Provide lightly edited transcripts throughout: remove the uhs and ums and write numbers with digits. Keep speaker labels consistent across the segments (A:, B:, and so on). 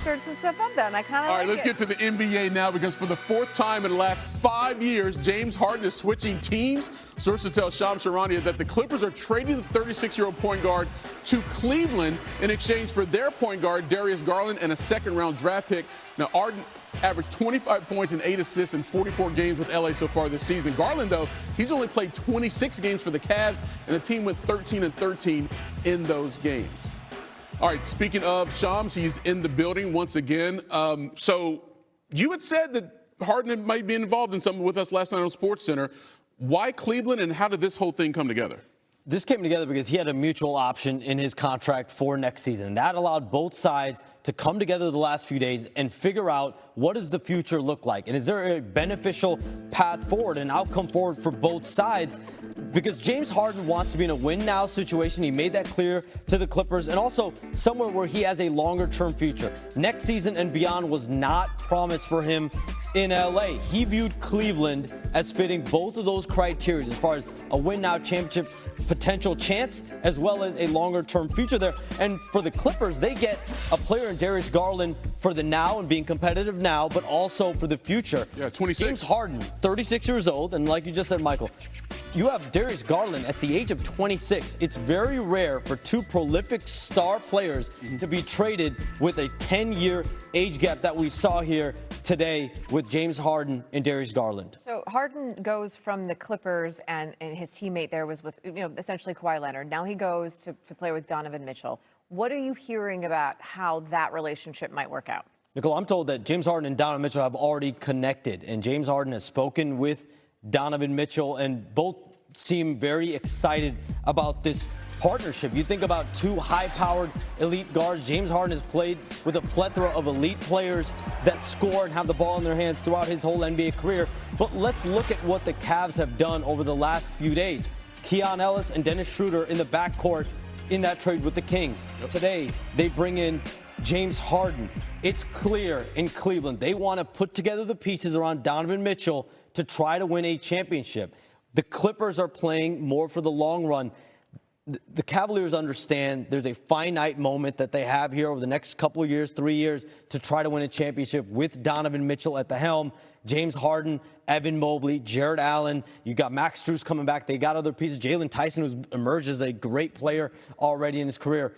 A: Stirred some stuff up, then. I kind of
B: All right, let's get to the NBA now, because for the fourth time in the last 5 years, James Harden is switching teams. Sources tell Shams Charania that the Clippers are trading the 36-year-old point guard to Cleveland in exchange for their point guard, Darius Garland, and a second-round draft pick. Now, Harden averaged 25 points and 8 assists in 44 games with LA so far this season. Garland, though, he's only played 26 games for the Cavs, and the team went 13-13 in those games. All right, speaking of Shams, he's in the building once again. So you had said that Harden might be involved in something with us last night on SportsCenter. Why Cleveland, and how did this whole thing come together?
C: This came together because he had a mutual option in his contract for next season. And that allowed both sides to come together the last few days and figure out what does the future look like. And is there a beneficial path forward, an outcome forward for both sides? Because James Harden wants to be in a win-now situation. He made that clear to the Clippers, and also somewhere where he has a longer-term future. Next season and beyond was not promised for him in LA. He viewed Cleveland as fitting both of those criteria as far as a win-now championship potential chance, as well as a longer-term future there. And for the Clippers, they get a player in Darius Garland for the now and being competitive now, but also for the future.
B: Yeah, 26.
C: James Harden, 36 years old, and like you just said, Michael, you have Darius Garland at the age of 26. It's very rare for two prolific star players to be traded with a 10-year age gap that we saw here today with James Harden and Darius Garland.
A: So Harden goes from the Clippers, and his teammate there was with, essentially Kawhi Leonard. Now he goes to play with Donovan Mitchell. What are you hearing about how that relationship might work out?
C: Nicole, I'm told that James Harden and Donovan Mitchell have already connected, and James Harden has spoken with Donovan Mitchell, and both seem very excited about this partnership. You think about two high-powered elite guards. James Harden has played with a plethora of elite players that score and have the ball in their hands throughout his whole NBA career. But let's look at what the Cavs have done over the last few days. Keon Ellis and Dennis Schroeder in the backcourt in that trade with the Kings. Yep. Today, they bring in James Harden. It's clear in Cleveland they want to put together the pieces around Donovan Mitchell to try to win a championship. The Clippers are playing more for the long run. The Cavaliers understand there's a finite moment that they have here over the next couple of years, 3 years, to try to win a championship with Donovan Mitchell at the helm. James Harden, Evan Mobley, Jared Allen. You got Max Strus coming back. They got other pieces. Jalen Tyson, who's emerged as a great player already in his career.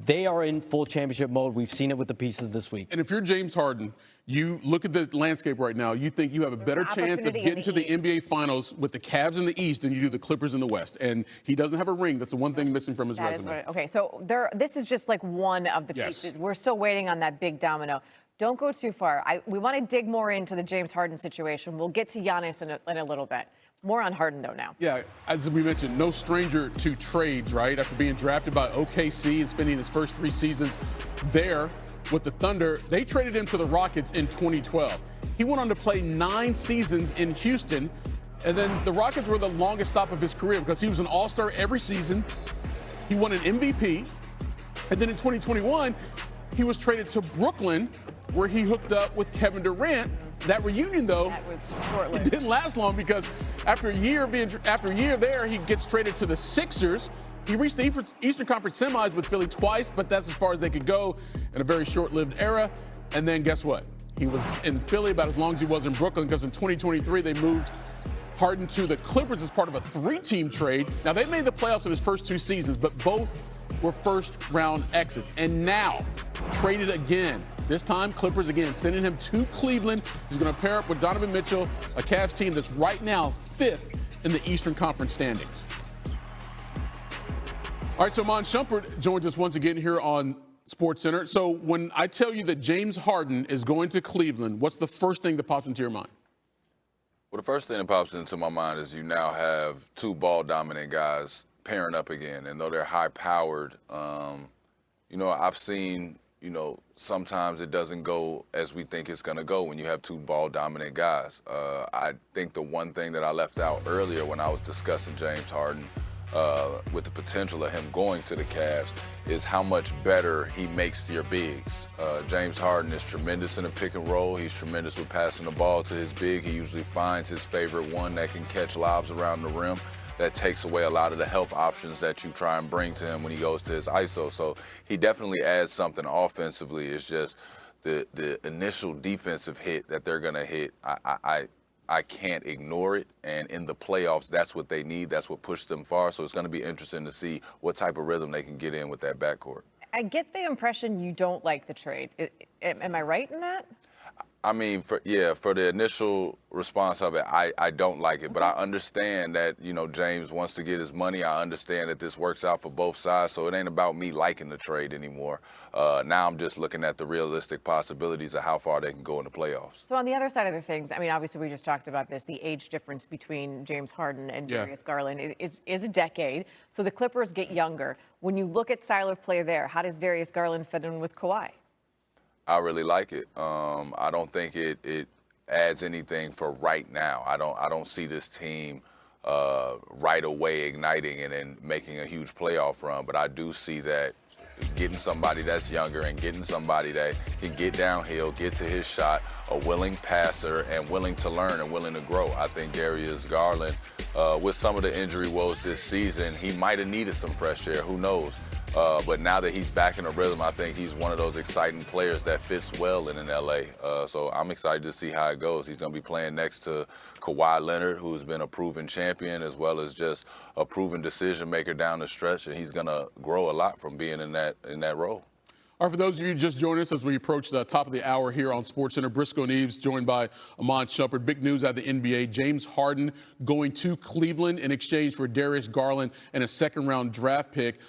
C: They are in full championship mode. We've seen it with the pieces this week.
B: And if you're James Harden, you look at the landscape right now, you think you have a better chance of getting to the NBA Finals with the Cavs in the East than you do the Clippers in the West. And he doesn't have a ring. That's the one thing missing from his resume.
A: Okay, so this is just like one of the pieces. We're still waiting on that big domino. Don't go too far. We want to dig more into the James Harden situation. We'll get to Giannis in a little bit. More on Harden, though, now. Yeah,
B: as we mentioned, no stranger to trades, right? After being drafted by OKC and spending his first 3 seasons there with the Thunder, they traded him to the Rockets in 2012. He went on to play 9 seasons in Houston, and then the Rockets were the longest stop of his career because he was an all-star every season. He won an MVP, and then in 2021, he was traded to Brooklyn, where he hooked up with Kevin Durant. That reunion, though, it didn't last long because after a year there, he gets traded to the Sixers. He reached the Eastern Conference semis with Philly twice, but that's as far as they could go in a very short-lived era. And then guess what? He was in Philly about as long as he was in Brooklyn, because in 2023 they moved Harden to the Clippers as part of a 3-team trade. Now, they made the playoffs in his first 2 seasons, but both were first-round exits. And now, traded again. This time, Clippers again, sending him to Cleveland. He's going to pair up with Donovan Mitchell, a Cavs team that's right now 5th in the Eastern Conference standings. All right, so Iman Shumpert joins us once again here on SportsCenter. So when I tell you that James Harden is going to Cleveland, what's the first thing that pops into your mind?
D: Well, the first thing that pops into my mind is you now have 2 ball-dominant guys pairing up again. And though they're high-powered, I've seen, sometimes it doesn't go as we think it's going to go when you have 2 ball-dominant guys. I think the one thing that I left out earlier when I was discussing James Harden with the potential of him going to the Cavs is how much better he makes your bigs. James Harden is tremendous in the pick and roll. He's tremendous with passing the ball to his big. He usually finds his favorite one that can catch lobs around the rim. That takes away a lot of the help options that you try and bring to him when he goes to his ISO. So he definitely adds something offensively. It's just the initial defensive hit that they're going to hit, I can't ignore it. And in the playoffs, that's what they need. That's what pushed them far. So it's going to be interesting to see what type of rhythm they can get in with that backcourt.
A: I get the impression you don't like the trade. Am I right in that?
D: I mean, for the initial response of it, I don't like it. But I understand that, James wants to get his money. I understand that this works out for both sides. So it ain't about me liking the trade anymore. Now I'm just looking at the realistic possibilities of how far they can go in the playoffs.
A: So on the other side of the things, I mean, obviously we just talked about this. The age difference between James Harden and Darius Garland is a decade. So the Clippers get younger. When you look at style of play there, how does Darius Garland fit in with Kawhi?
D: I really like it. I don't think it adds anything for right now. I don't see this team right away igniting and then making a huge playoff run. But I do see that getting somebody that's younger and getting somebody that can get downhill, get to his shot, a willing passer and willing to learn and willing to grow. I think Darius Garland, with some of the injury woes this season, he might have needed some fresh air. Who knows? But now that he's back in a rhythm, I think he's one of those exciting players that fits well in LA. So I'm excited to see how it goes. He's going to be playing next to Kawhi Leonard, who's been a proven champion, as well as just a proven decision maker down the stretch, and he's going to grow a lot from being in that role.
B: All right, for those of you who just joined us as we approach the top of the hour here on SportsCenter, Briscoe and Eves, joined by Iman Shumpert. Big news out of the NBA. James Harden going to Cleveland in exchange for Darius Garland and a second-round draft pick.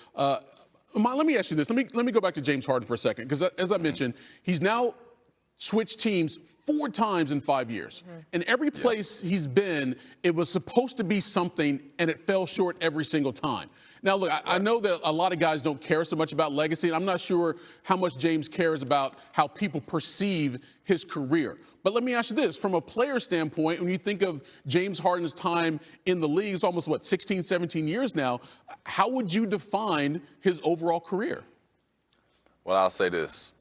B: Iman, let me ask you this. Let me go back to James Harden for a second, because as I mentioned, he's now switched teams 4 times in 5 years. And every place he's been, it was supposed to be something, and it fell short every single time. Now, look, I know that a lot of guys don't care so much about legacy, and I'm not sure how much James cares about how people perceive his career. But let me ask you this. From a player standpoint, when you think of James Harden's time in the league, it's almost, 16, 17 years now, how would you define his overall career?
D: Well, I'll say this.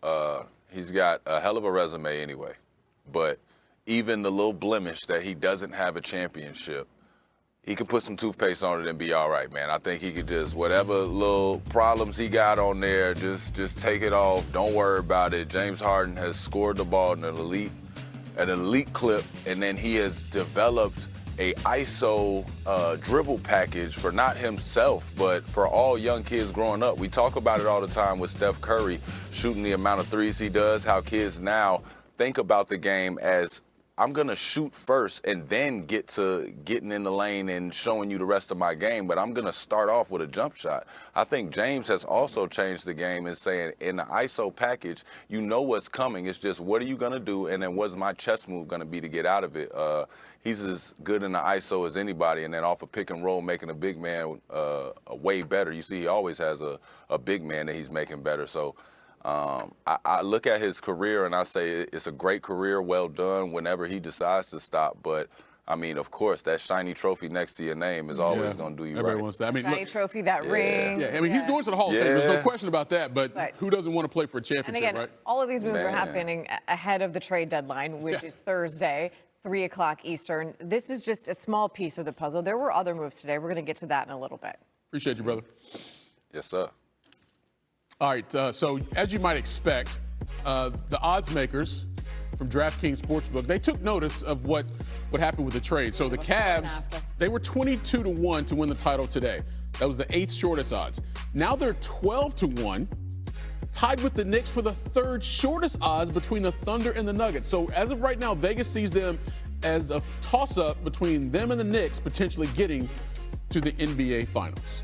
D: He's got a hell of a resume anyway. But even the little blemish that he doesn't have a championship, he could put some toothpaste on it and be all right, man. I think he could just, whatever little problems he got on there, just take it off. Don't worry about it. James Harden has scored the ball in an elite clip, and then he has developed a ISO dribble package for not himself, but for all young kids growing up. We talk about it all the time with Steph Curry shooting the amount of threes he does, how kids now think about the game as, I'm going to shoot first and then get to getting in the lane and showing you the rest of my game, but I'm going to start off with a jump shot. I think James has also changed the game in saying, in the ISO package, you know what's coming. It's just, what are you going to do, and then what's my chess move going to be to get out of it? He's as good in the ISO as anybody, and then off a pick and roll, making a big man way better. You see, he always has a big man that he's making better. So I look at his career and I say it's a great career, well done whenever he decides to stop. But, I mean, of course, that shiny trophy next to your name is always going to do you
B: Everybody
D: right.
B: wants that. I mean,
A: Shiny trophy, that ring.
B: Yeah, I mean, he's going to the Hall of Fame. There's no question about that. But who doesn't want to play for a championship,
A: And again,
B: right?
A: all of these moves are happening ahead of the trade deadline, which is Thursday, 3 o'clock Eastern. This is just a small piece of the puzzle. There were other moves today. We're going to get to that in a little bit.
B: Appreciate you, brother.
D: Yes, sir.
B: All right, so as you might expect, the odds makers from DraftKings Sportsbook, they took notice of what happened with the trade. So the Cavs, they were 22-1 to win the title today. That was the 8th shortest odds. Now they're 12-1, tied with the Knicks for the 3rd shortest odds between the Thunder and the Nuggets. So as of right now, Vegas sees them as a toss-up between them and the Knicks potentially getting to the NBA Finals.